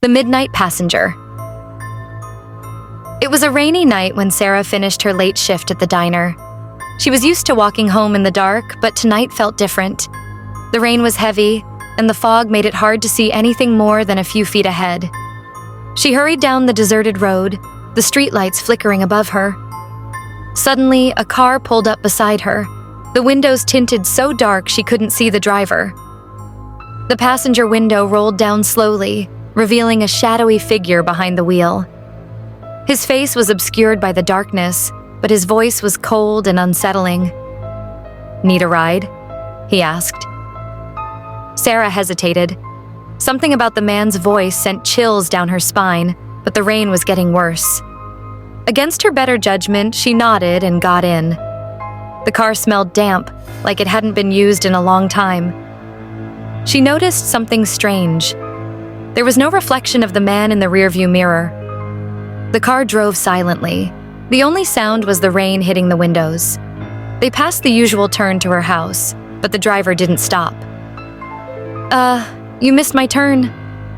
The Midnight Passenger. It was a rainy night when Sarah finished her late shift at the diner. She was used to walking home in the dark, but tonight felt different. The rain was heavy, and the fog made it hard to see anything more than a few feet ahead. She hurried down the deserted road, the streetlights flickering above her. Suddenly, a car pulled up beside her, the windows tinted so dark she couldn't see the driver. The passenger window rolled down slowly, revealing a shadowy figure behind the wheel. His face was obscured by the darkness, but his voice was cold and unsettling. "Need a ride?" he asked. Sarah hesitated. Something about the man's voice sent chills down her spine, but the rain was getting worse. Against her better judgment, she nodded and got in. The car smelled damp, like it hadn't been used in a long time. She noticed something strange. There was no reflection of the man in the rearview mirror. The car drove silently. The only sound was the rain hitting the windows. They passed the usual turn to her house, but the driver didn't stop. You missed my turn,"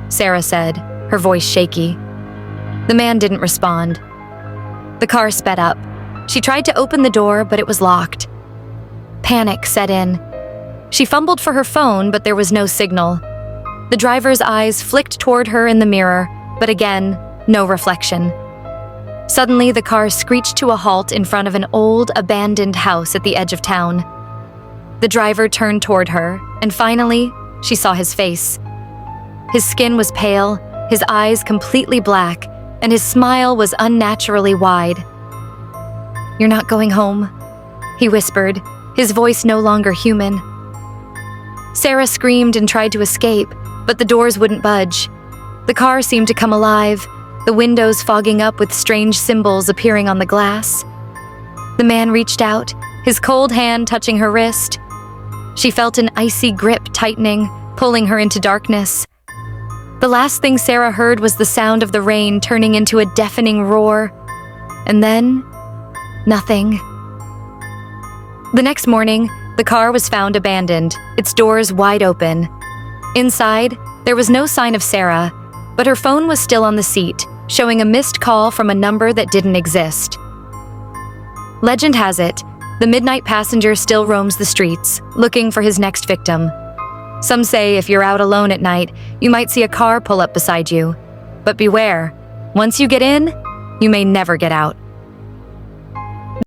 Sarah said, her voice shaky. The man didn't respond. The car sped up. She tried to open the door, but it was locked. Panic set in. She fumbled for her phone, but there was no signal. The driver's eyes flicked toward her in the mirror, but again, no reflection. Suddenly, the car screeched to a halt in front of an old, abandoned house at the edge of town. The driver turned toward her, and finally, she saw his face. His skin was pale, his eyes completely black, and his smile was unnaturally wide. "You're not going home," he whispered, his voice no longer human. Sarah screamed and tried to escape, but the doors wouldn't budge. The car seemed to come alive, the windows fogging up with strange symbols appearing on the glass. The man reached out, his cold hand touching her wrist. She felt an icy grip tightening, pulling her into darkness. The last thing Sarah heard was the sound of the rain turning into a deafening roar. And then, nothing. The next morning, the car was found abandoned, its doors wide open. Inside, there was no sign of Sarah, but her phone was still on the seat, showing a missed call from a number that didn't exist. Legend has it, the Midnight Passenger still roams the streets, looking for his next victim. Some say if you're out alone at night, you might see a car pull up beside you. But beware, once you get in, you may never get out.